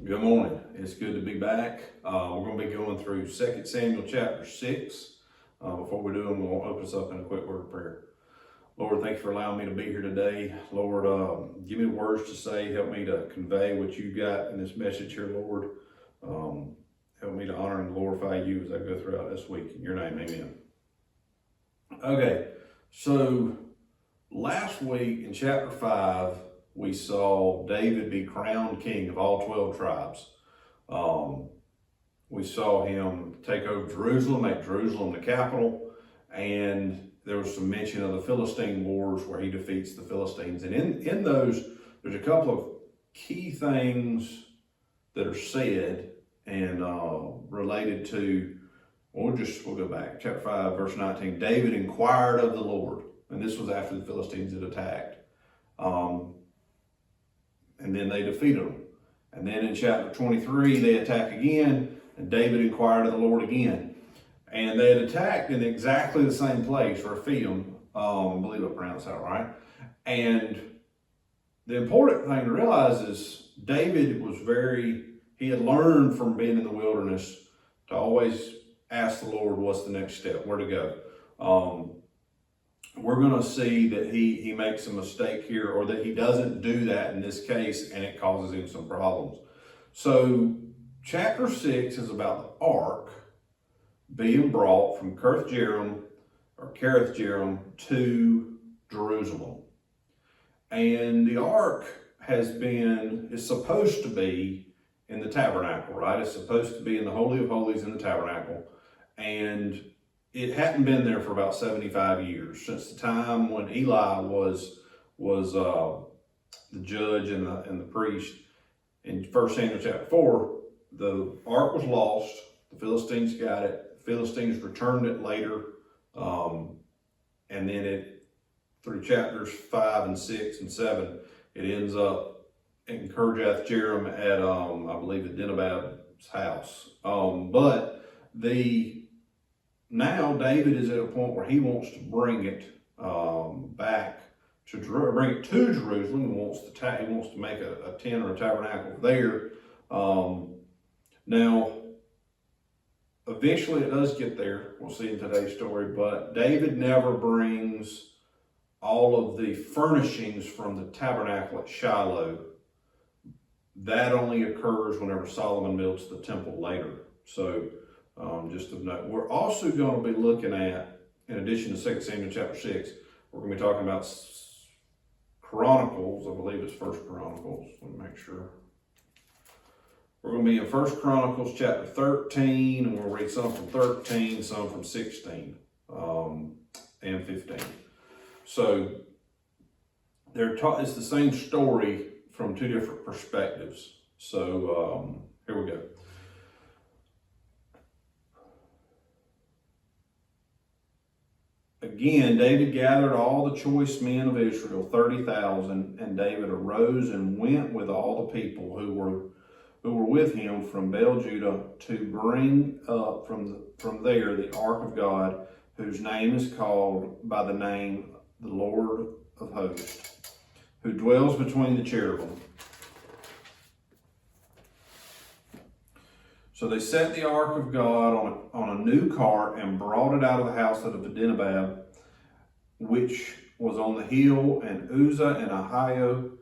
Good morning. It's good to be back. We're going to be going through 2 Samuel chapter 6. Before we do them, we'll open us up in a quick word of prayer. Lord, thank you for allowing me to be here today. Lord, give me the words to say. Help me to convey what you got in this message here, Lord. Help me to honor and glorify you as I go throughout this week. In your name, amen. Okay, so last week in chapter 5, we saw David be crowned king of all 12 tribes. We saw him take over Jerusalem, make Jerusalem the capital, and there was some mention of the Philistine wars where he defeats the Philistines. And in those, there's a couple of key things that are said and related to, we'll go back, chapter 5, verse 19. David inquired of the Lord, and this was after the Philistines had attacked. And then they defeated them. And then in chapter 23, they attack again, and David inquired of the Lord again. And they had attacked in exactly the same place, Rephaim, I believe I pronounced that right. And the important thing to realize is David he had learned from being in the wilderness to always ask the Lord what's the next step, where to go. We're going to see that he makes a mistake here, or that he doesn't do that in this case, and it causes him some problems. So chapter 6 is about the ark being brought from Kirith Jearim to Jerusalem. And the ark is supposed to be in the tabernacle, right? It's supposed to be in the Holy of Holies in the tabernacle. And it hadn't been there for about 75 years, since the time when Eli was the judge and the priest. In 1 Samuel chapter 4, the ark was lost. The Philistines got it. The Philistines returned it later. And then through chapters 5 and 6 and 7, it ends up in Kirjath Jearim at, I believe, at Dinabab's house. Now David is at a point where he wants to bring it back to bring it to Jerusalem. He wants to make a tent or a tabernacle there. Now, eventually it does get there. We'll see in today's story. But David never brings all of the furnishings from the tabernacle at Shiloh. That only occurs whenever Solomon builds the temple later. So, just to note, we're also going to be looking at, in addition to 2 Samuel chapter 6, we're going to be talking about Chronicles. I believe it's 1 Chronicles. Let me make sure. We're going to be in 1 Chronicles chapter 13, and we'll read some from 13, some from 16 and 15. So it's the same story from two different perspectives. So here we go. Again, David gathered all the choice men of Israel, 30,000, and David arose and went with all the people who were with him from Baal Judah to bring up from there the ark of God, whose name is called by the name the Lord of hosts, who dwells between the cherubim. So they set the ark of God on a new cart and brought it out of the house of Abinadab, which was on the hill, and Uzzah and Ahio,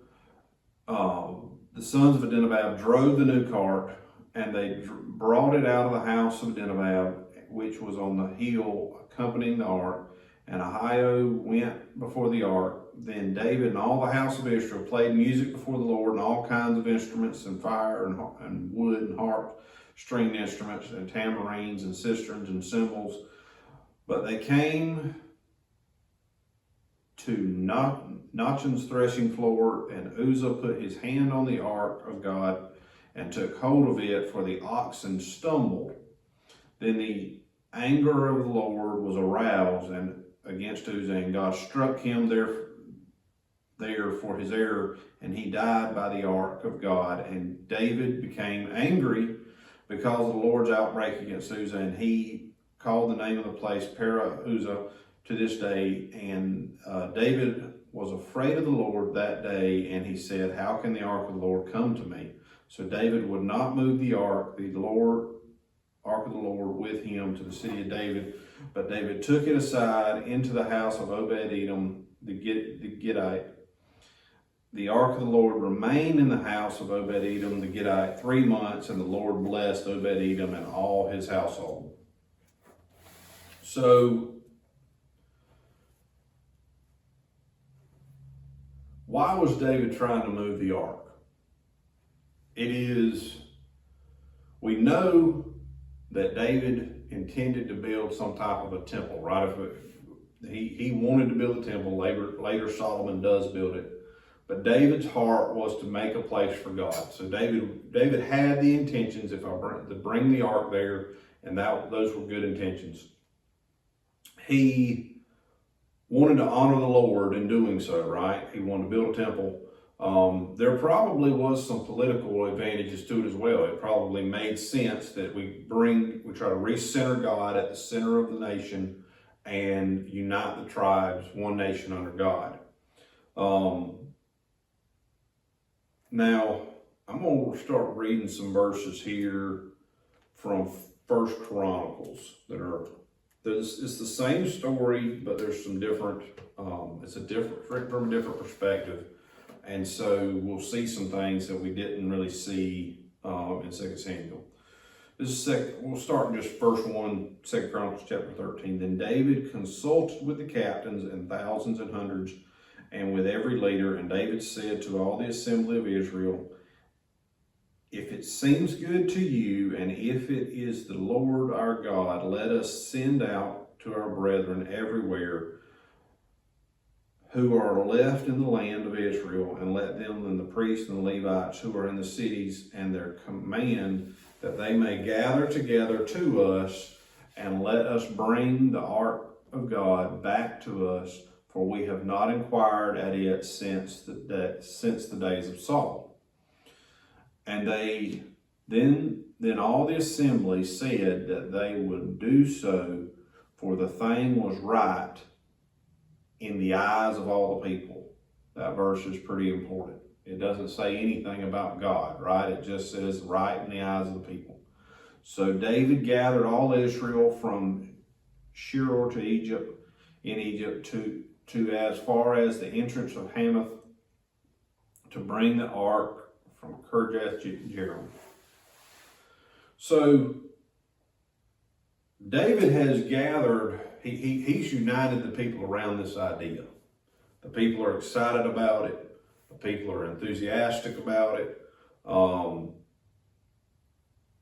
the sons of Abinadab, drove the new cart, and they brought it out of the house of Abinadab, which was on the hill, accompanying the ark. And Ahio went before the ark. Then David and all the house of Israel played music before the Lord, and all kinds of instruments, and fire and wood and harps, stringed instruments, and tambourines and cisterns and cymbals. But they came to Nachon's threshing floor, and Uzzah put his hand on the ark of God and took hold of it, for the oxen stumbled. Then the anger of the Lord was aroused against Uzzah, and God struck him there for his error, and he died by the ark of God. And David became angry because of the Lord's outbreak against Uzzah, and he called the name of the place Perah-Uzzah to this day. And David was afraid of the Lord that day, and he said, "How can the ark of the Lord come to me?" So David would not move the ark of the Lord with him to the city of David, but David took it aside into the house of Obed-Edom the Gittite. The ark of the Lord remained in the house of Obed-Edom the Gittite 3 months, and the Lord blessed Obed-Edom and all his household. So, why was David trying to move the ark? We know that David intended to build some type of a temple, right? He wanted to build a temple. Later Solomon does build it. But David's heart was to make a place for God. So David had the intentions, to bring the ark there, and those were good intentions. He wanted to honor the Lord in doing so, right? He wanted to build a temple. There probably was some political advantages to it as well. It probably made sense that we try to recenter God at the center of the nation and unite the tribes, one nation under God. Now, I'm going to start reading some verses here from 1 Chronicles it's the same story, but there's some different, it's from a different perspective. And so we'll see some things that we didn't really see in 2 Samuel. We'll start in just verse 1, 2 Chronicles chapter 13. Then David consulted with the captains and thousands and hundreds, and with every leader, and David said to all the assembly of Israel, if it seems good to you, and if it is the Lord our God, let us send out to our brethren everywhere who are left in the land of Israel, and let them and the priests and the Levites who are in the cities and their command, that they may gather together to us, and let us bring the ark of God back to us, for we have not inquired at it since the days of Saul. And then all the assembly said that they would do so, for the thing was right in the eyes of all the people. That verse is pretty important. It doesn't say anything about God, right? It just says right in the eyes of the people. So David gathered all Israel from Shur in Egypt to as far as the entrance of Hamath, to bring the ark from Kirjath Jearim. So David has gathered, he's united the people around this idea. The people are excited about it. The people are enthusiastic about it.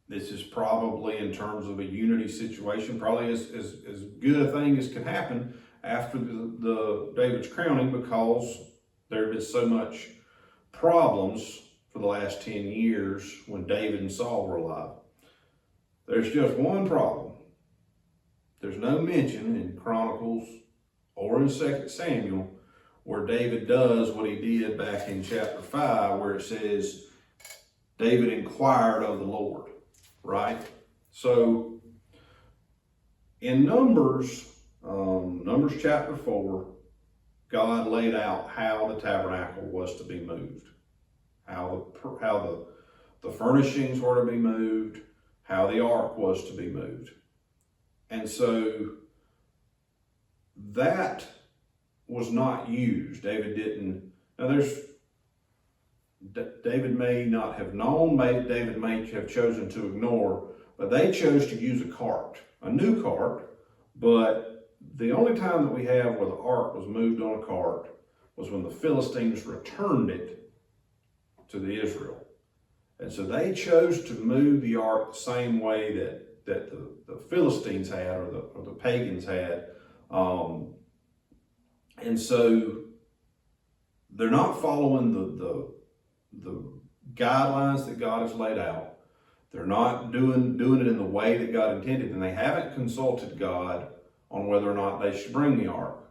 This is probably, in terms of a unity situation, probably as good a thing as could happen after the David's crowning, because there have been so much problems for the last 10 years when David and Saul were alive. There's just one problem. There's no mention in Chronicles or in 2 Samuel where David does what he did back in chapter 5, where it says David inquired of the Lord, right? So in Numbers chapter 4, God laid out how the tabernacle was to be moved, how the furnishings were to be moved, how the ark was to be moved. And so that was not used. David may not have known, David may have chosen to ignore, but they chose to use a new cart, but the only time that we have where the ark was moved on a cart was when the Philistines returned it to the Israel. And so they chose to move the ark the same way that the Philistines had, or the pagans had. And so they're not following the guidelines that God has laid out. They're not doing it in the way that God intended, and they haven't consulted God on whether or not they should bring the ark.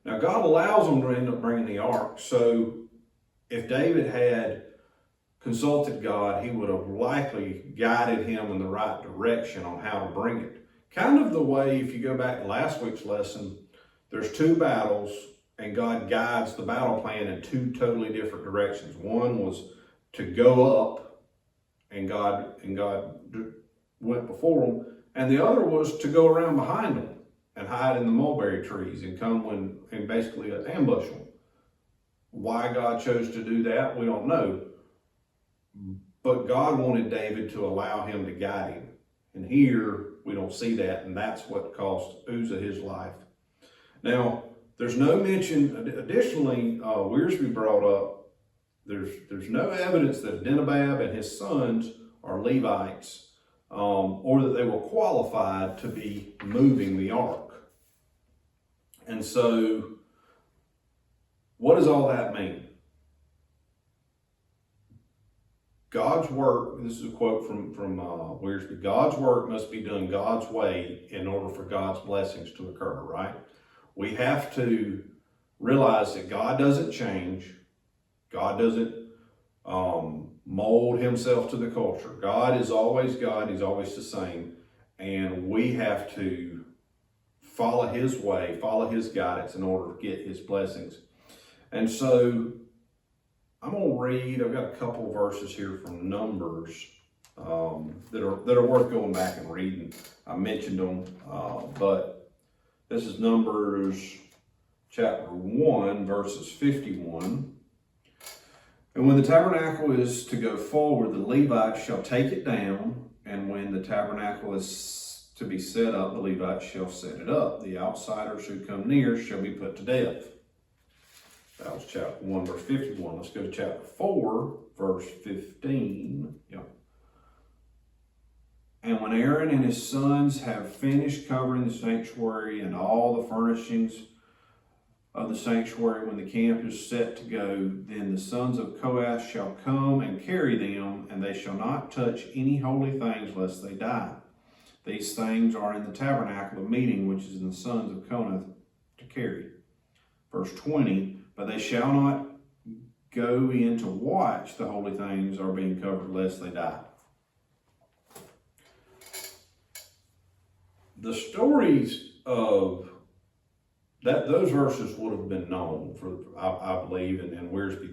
Now, God allows them to end up bringing the ark, so if David had consulted God, he would have likely guided him in the right direction on how to bring it. Kind of the way, if you go back to last week's lesson, there's two battles, and God guides the battle plan in two totally different directions. One was to go up and God went before them, and the other was to go around behind them and hide in the mulberry trees and come and basically ambush them. Why God chose to do that, we don't know. But God wanted David to allow him to guide him. And here we don't see that, and that's what cost Uzzah his life. Now, there's no mention, additionally, Wiersbe brought up, there's no evidence that Abinadab and his sons are Levites, or that they were qualified to be moving the ark. And so, what does all that mean? God's work, this is a quote from Wiersbe, God's work must be done God's way in order for God's blessings to occur, right? We have to realize that God doesn't change. God doesn't mold himself to the culture. God is always God. He's always the same. And we have to follow his way, follow his guidance in order to get his blessings. And so I'm going to read, I've got a couple verses here from Numbers that are worth going back and reading. I mentioned them, but this is Numbers chapter 1, verses 51. And when the tabernacle is to go forward, the Levites shall take it down, and when the tabernacle is to be set up, the Levites shall set it up. The outsiders who come near shall be put to death. That was chapter 1, verse 51. Let's go to chapter 4, verse 15. Yeah. And when Aaron and his sons have finished covering the sanctuary and all the furnishings of the sanctuary, when the camp is set to go, then the sons of Kohath shall come and carry them, and they shall not touch any holy things lest they die. These things are in the tabernacle of meeting, which is in the sons of Kohath to carry. Verse 20, but they shall not go in to watch the holy things are being covered lest they die. The stories of that, those verses would have been known for, I believe, and Wiersbe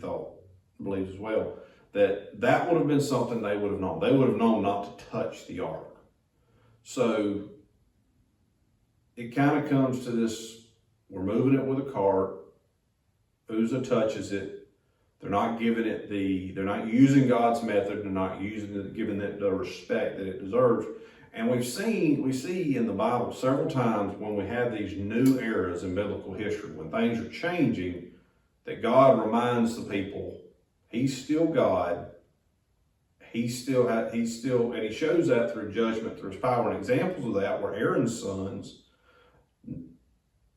believes as well, that would have been something they would have known. They would have known not to touch the ark. So it kind of comes to this, we're moving it with a cart. Uzzah touches it. They're not giving it they're not using God's method. They're not giving it the respect that it deserves. And we see in the Bible several times when we have these new eras in biblical history, when things are changing, that God reminds the people, he's still God. And he shows that through judgment, through his power. And examples of that were Aaron's sons,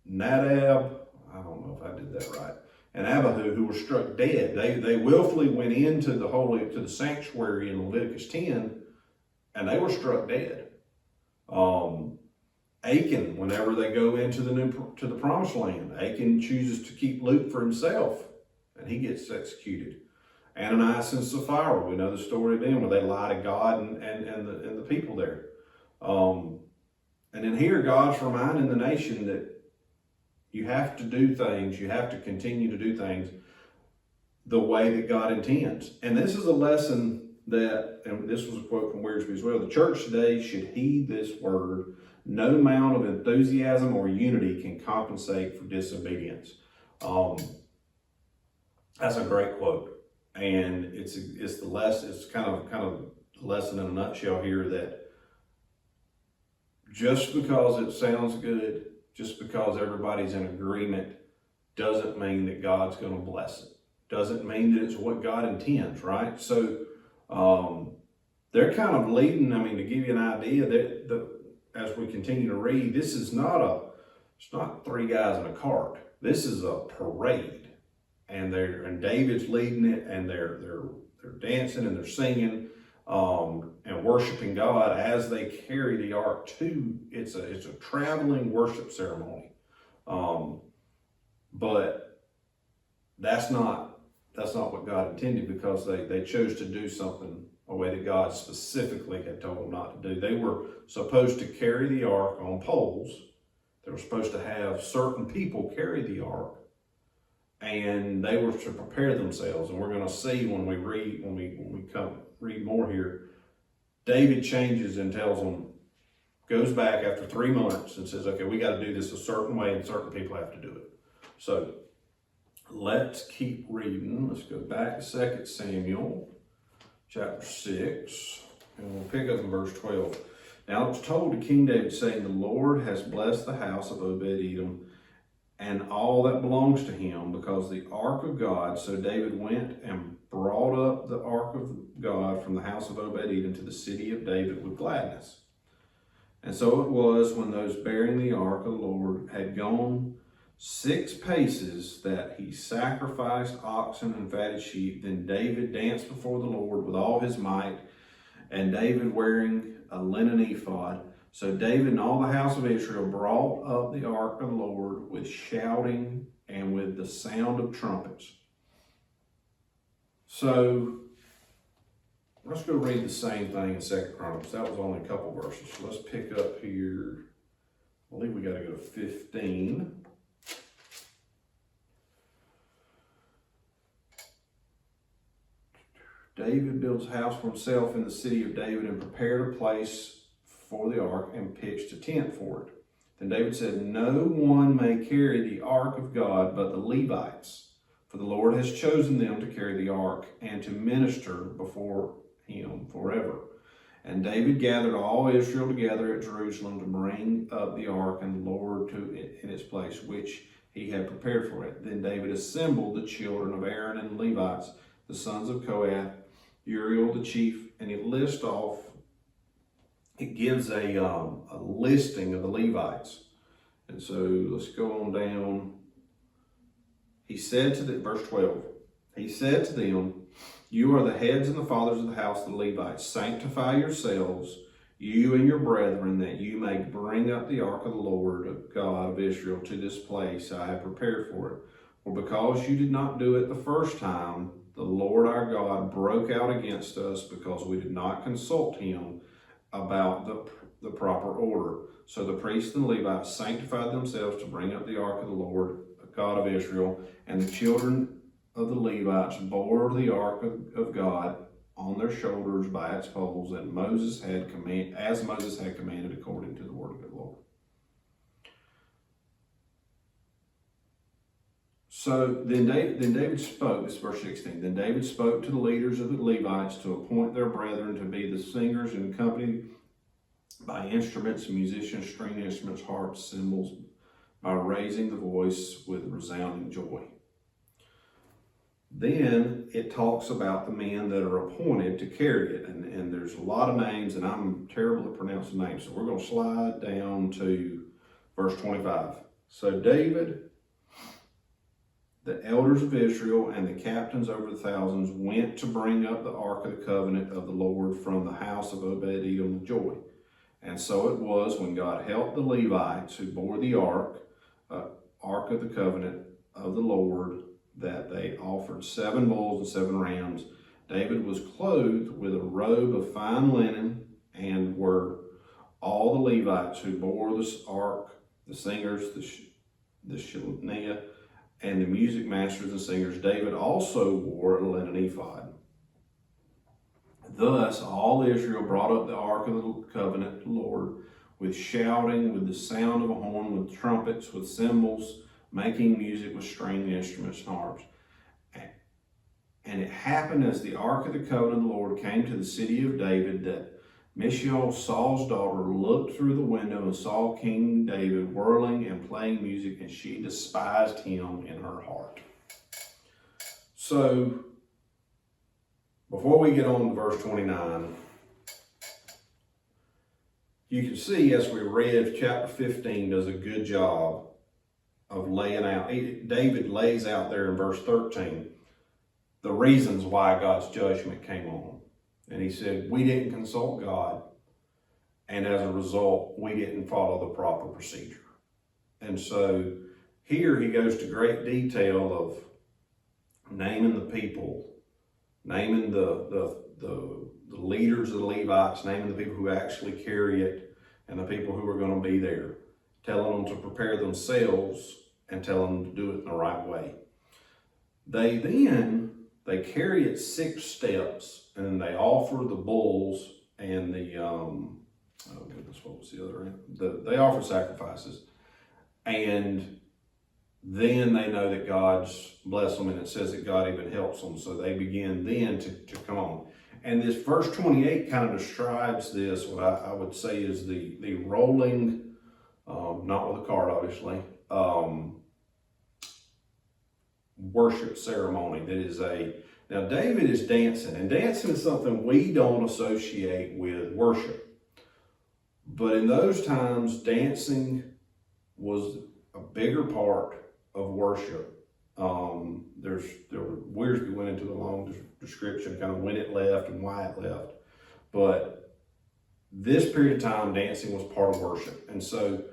Nadab, I don't know if I did that right, and Abihu, who were struck dead. They willfully went into the sanctuary in Leviticus 10, and they were struck dead. Achan, whenever they go into the promised land, Achan chooses to keep loot for himself, and he gets executed. Ananias and Sapphira, we know the story of them, where they lie to God and the people there. And then here, God's reminding the nation that you have to do things, you have to continue to do things the way that God intends. And this is a lesson that, and this was a quote from Wiersbe as well, the church today should heed this word. No amount of enthusiasm or unity can compensate for disobedience. That's a great quote. And it's the lesson, it's kind of the lesson in a nutshell here, that just because it sounds good, just because everybody's in agreement, doesn't mean that God's going to bless it. Doesn't mean that it's what God intends, right? So they're kind of leading, to give you an idea, that as we continue to read, this is it's not three guys in a cart. This is a parade. And David's leading it, and they're dancing and they're singing and worshiping God as they carry the ark to. It's a traveling worship ceremony, but that's not what God intended, because they chose to do something a way that God specifically had told them not to do. They were supposed to carry the ark on poles. They were supposed to have certain people carry the ark, and they were to prepare themselves. And we're going to see when we read more here, David changes and tells them, goes back after 3 months and says, okay, we got to do this a certain way and certain people have to do it. So let's keep reading. Let's go back to 2 Samuel chapter 6, and we'll pick up in verse 12. Now it was told to King David, saying, the Lord has blessed the house of Obed-Edom and all that belongs to him, because the ark of God. So David went and brought up the ark of God from the house of Obed-Edom to the city of David with gladness. And so it was, when those bearing the ark of the Lord had gone 6 paces, that he sacrificed oxen and fatted sheep. Then David danced before the Lord with all his might, and David wearing a linen ephod. So David and all the house of Israel brought up the ark of the Lord with shouting and with the sound of trumpets. So let's go read the same thing in 2 Chronicles. That was only a couple verses. So let's pick up here. I believe we got to go to 15. David builds a house for himself in the city of David and prepared a place for the ark and pitched a tent for it. Then David said, no one may carry the ark of God but the Levites, for the Lord has chosen them to carry the ark and to minister before him forever. And David gathered all Israel together at Jerusalem to bring up the ark and the Lord to it in its place, which he had prepared for it. Then David assembled the children of Aaron and the Levites, the sons of Kohath, Uriel the chief, and he lists off. It gives a listing of the Levites. And so let's go on down. He said to the, verse 12, he said to them, you are the heads and the fathers of the house of the Levites. Sanctify yourselves, you and your brethren, that you may bring up the ark of the Lord God of Israel to this place I have prepared for it. For because you did not do it the first time, the Lord our God broke out against us, because we did not consult him about the proper order. So the priests and the Levites sanctified themselves to bring up the ark of the Lord God of Israel, and the children of the Levites bore the ark of God on their shoulders by its poles, and Moses had commanded according to the word of the Lord. So then David spoke, this is verse 16, then David spoke to the leaders of the Levites to appoint their brethren to be the singers and accompanied by instruments, musicians, string instruments, harps, cymbals, by raising the voice with resounding joy. Then it talks about the men that are appointed to carry it, and there's a lot of names, and I'm terrible at pronouncing names, so we're going to slide down to verse 25. So David, the elders of Israel, and the captains over the thousands went to bring up the ark of the covenant of the Lord from the house of Obed-Edom with joy. And so it was, when God helped the Levites who bore the ark of the covenant of the Lord, that they offered 7 bulls and 7 rams. David was clothed with a robe of fine linen, and were all the Levites who bore this ark, the singers, the Shemaiah, and the music masters and singers. David also wore a linen ephod. Thus all Israel brought up the ark of the covenant of the Lord with shouting, with the sound of a horn, with trumpets, with cymbals, making music with string instruments and harps. And it happened, as the ark of the covenant of the Lord came to the city of David, that Michal, Saul's daughter, looked through the window and saw King David whirling and playing music, and she despised him in her heart. So, before we get on to verse 29, you can see, as we read, chapter 15 does a good job of laying out. David lays out there in verse 13 the reasons why God's judgment came on. And he said, we didn't consult God, and as a result, we didn't follow the proper procedure. And so here he goes to great detail of naming the people, naming the leaders of the Levites, naming the people who actually carry it, and the people who are going to be there, telling them to prepare themselves and telling them to do it in the right way. They carry it 6 steps, and then they offer the bulls and the, oh goodness, what was the other end? They offer sacrifices. And then they know that God's blessed them, and it says that God even helps them. So they begin then to come on. And this verse 28 kind of describes this, what I would say is the rolling, not with a cart obviously, worship ceremony that is now David is dancing, and dancing is something we don't associate with worship. But in those times, dancing was a bigger part of worship. Wearsby went into a long description, kind of when it left and why it left. But this period of time, dancing was part of worship. And so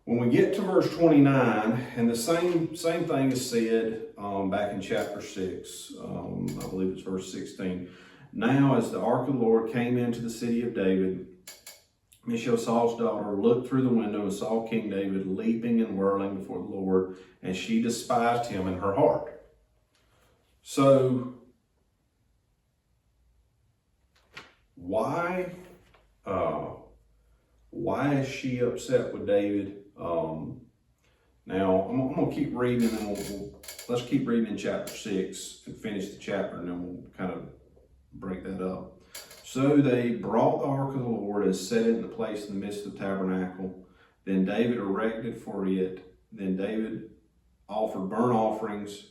when we get to verse 29, and the same thing is said back in chapter 6, I believe it's verse 16. Now as the ark of the Lord came into the city of David, Michal, Saul's daughter, looked through the window and saw King David leaping and whirling before the Lord, and she despised him in her heart. So, why is she upset with David? Now, I'm going to keep reading, and let's keep reading in chapter 6 and finish the chapter, and then we'll kind of break that up. So they brought the ark of the Lord and set it in the place in the midst of the tabernacle. Then David erected for it. Then David offered burnt offerings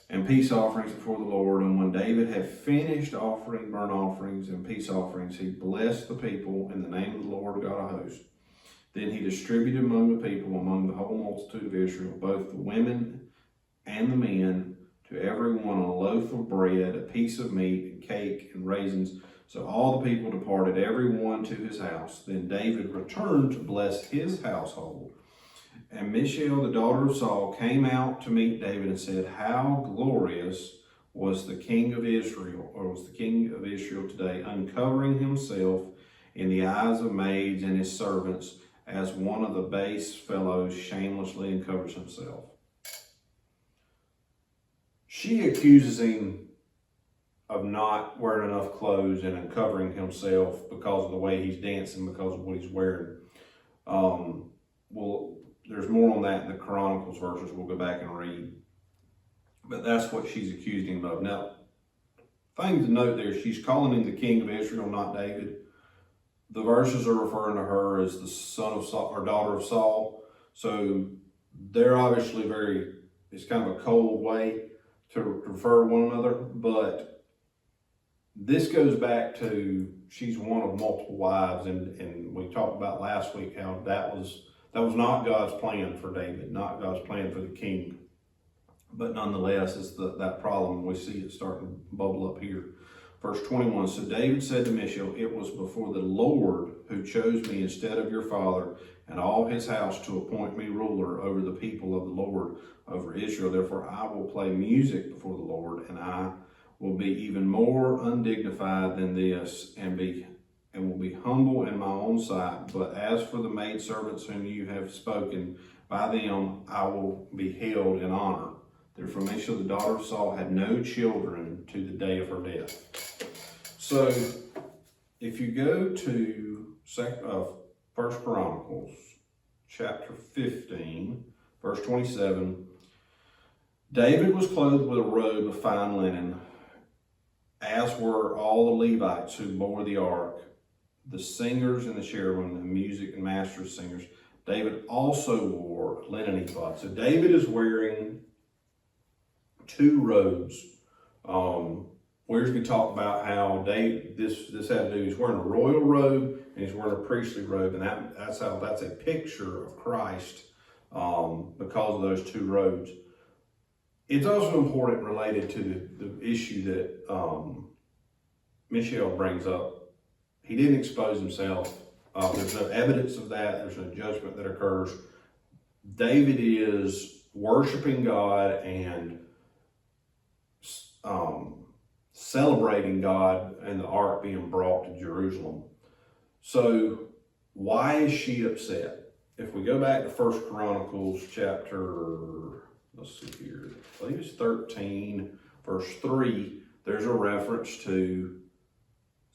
and peace offerings before the Lord. And when David had finished offering burnt offerings and peace offerings, he blessed the people in the name of the Lord God of hosts. Then he distributed among the people, among the whole multitude of Israel, both the women and the men, to every one a loaf of bread, a piece of meat, and cake, and raisins. So all the people departed, every one to his house. Then David returned to bless his household. And Michal, the daughter of Saul, came out to meet David and said, "How glorious was the king of Israel, or was the king of Israel today, uncovering himself in the eyes of maids and his servants, as one of the base fellows shamelessly uncovers himself." She accuses him of not wearing enough clothes and uncovering himself because of the way he's dancing, because of what he's wearing. Well, there's more on that in the Chronicles verses we'll go back and read. But that's what she's accused him of. Now, thing to note there, she's calling him the king of Israel, not David. The verses are referring to her as the son of Saul, or daughter of Saul. So they're obviously it's kind of a cold way to refer to one another, but this goes back to she's one of multiple wives, and we talked about last week how that was not God's plan for David, not God's plan for the king. But nonetheless, it's that problem. We see it starting to bubble up here. Verse 21, so David said to Michal, "It was before the Lord who chose me instead of your father and all his house to appoint me ruler over the people of the Lord, over Israel. Therefore I will play music before the Lord, and I will be even more undignified than this, and will be humble in my own sight. But as for the maidservants whom you have spoken, by them I will be held in honor." Therefore Michal, the daughter of Saul, had no children to the day of her death. So if you go to 1 Chronicles chapter 15, verse 27, David was clothed with a robe of fine linen, as were all the Levites who bore the ark, the singers and the cherubim, the music and master singers. David also wore a linen ephod. So David is wearing two robes. Wearsby talked about how this had to do, he's wearing a royal robe and he's wearing a priestly robe, and that's a picture of Christ because of those two robes. It's also important related to the issue that Michal brings up. He didn't expose himself. There's no evidence of that. There's no judgment that occurs. David is worshiping God and celebrating God and the ark being brought to Jerusalem. So why is she upset? If we go back to 1 Chronicles chapter, let's see here, I believe it's 13, verse 3, there's a reference to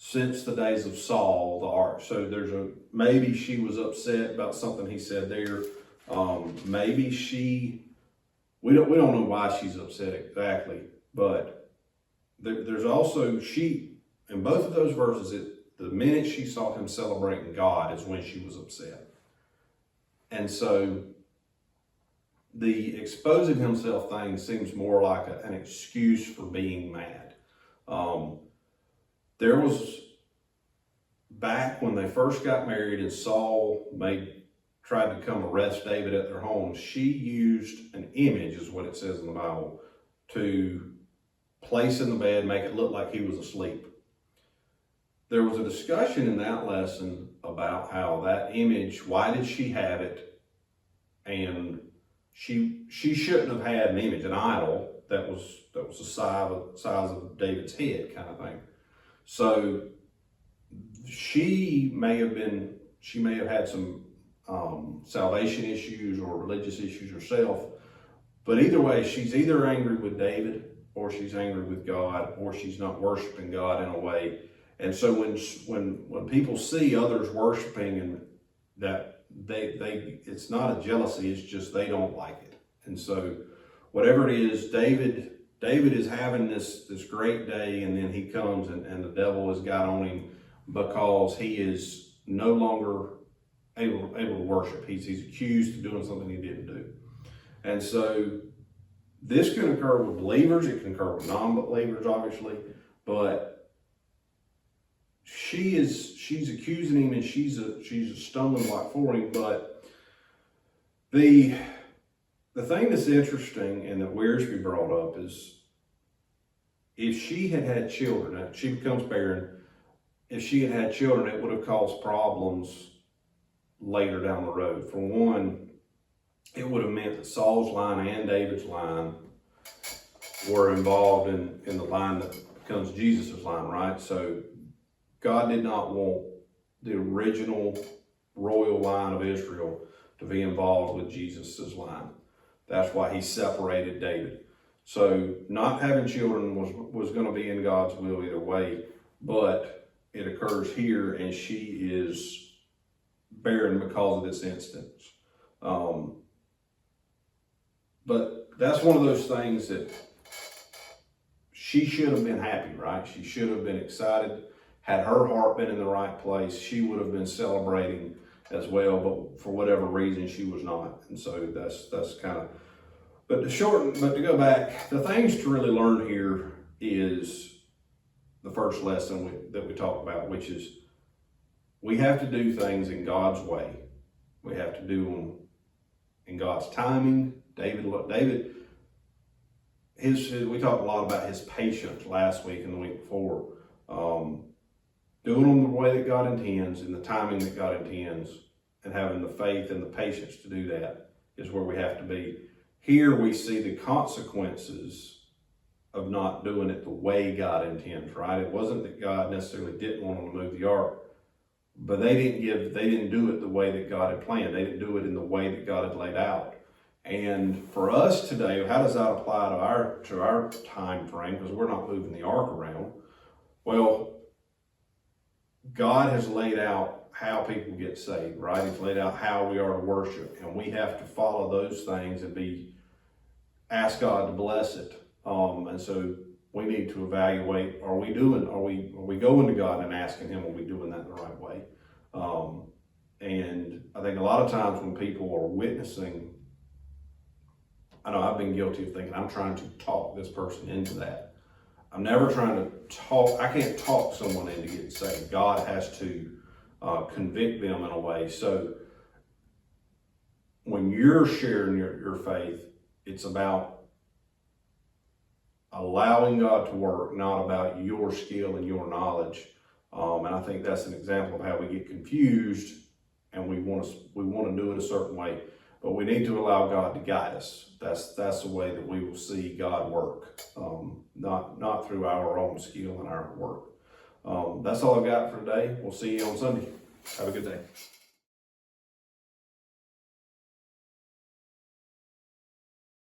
since the days of Saul, the ark. So maybe she was upset about something he said there. Maybe we don't know why she's upset exactly, but there's also in both of those verses, the minute she saw him celebrating God is when she was upset. And so the exposing himself thing seems more like an excuse for being mad. There was, back when they first got married and Saul tried to come arrest David at their home, she used an image, is what it says in the Bible, to place in the bed, make it look like he was asleep. There was a discussion in that lesson about how that image, why did she have it? And she shouldn't have had an image, an idol that was the size of David's head, kind of thing. So she may have had some salvation issues or religious issues herself, but either way, she's either angry with David, or she's angry with God, or she's not worshiping God in a way. And so when people see others worshiping, and that it's not a jealousy, it's just they don't like it. And so whatever it is, David is having this great day, and then he comes and the devil has got on him because he is no longer able to worship. He's accused of doing something he didn't do. And so this can occur with believers, it can occur with non-believers, obviously, but she's accusing him, and she's a stumbling block for him. But the thing that's interesting and that Wearsby brought up is, if she had had children, she becomes barren, if she had had children, it would have caused problems later down the road. For one, it would have meant that Saul's line and David's line were involved in the line that becomes Jesus' line, right? So God did not want the original royal line of Israel to be involved with Jesus' line. That's why he separated David. So not having children was going to be in God's will either way, but it occurs here, and she is barren because of this instance. But that's one of those things that she should have been happy, right? She should have been excited. Had her heart been in the right place, she would have been celebrating as well, but for whatever reason, she was not. And so that's kind of, but to go back, the things to really learn here is the first lesson that we talked about, which is we have to do things in God's way. We have to do them in God's timing. David, we talked a lot about his patience last week and the week before. Doing them the way that God intends, in the timing that God intends, and having the faith and the patience to do that is where we have to be. Here we see the consequences of not doing it the way God intends, right? It wasn't that God necessarily didn't want them to move the ark, but they didn't do it the way that God had planned. They didn't do it in the way that God had laid out. And for us today, how does that apply to our time frame? Because we're not moving the ark around. Well, God has laid out how people get saved, right? He's laid out how we are to worship, and we have to follow those things and ask God to bless it. And so we need to evaluate: are we going to God and asking Him, are we doing that the right way? And I think a lot of times when people are witnessing, I know I've been guilty of thinking I'm trying to talk this person into that. I'm never trying to I can't talk someone into getting saved. God has to convict them in a way. So when you're sharing your faith, it's about allowing God to work, not about your skill and your knowledge. And I think that's an example of how we get confused, and we want to do it a certain way. But we need to allow God to guide us. That's the way that we will see God work, not through our own skill and our work. That's all I've got for today. We'll see you on Sunday. Have a good day.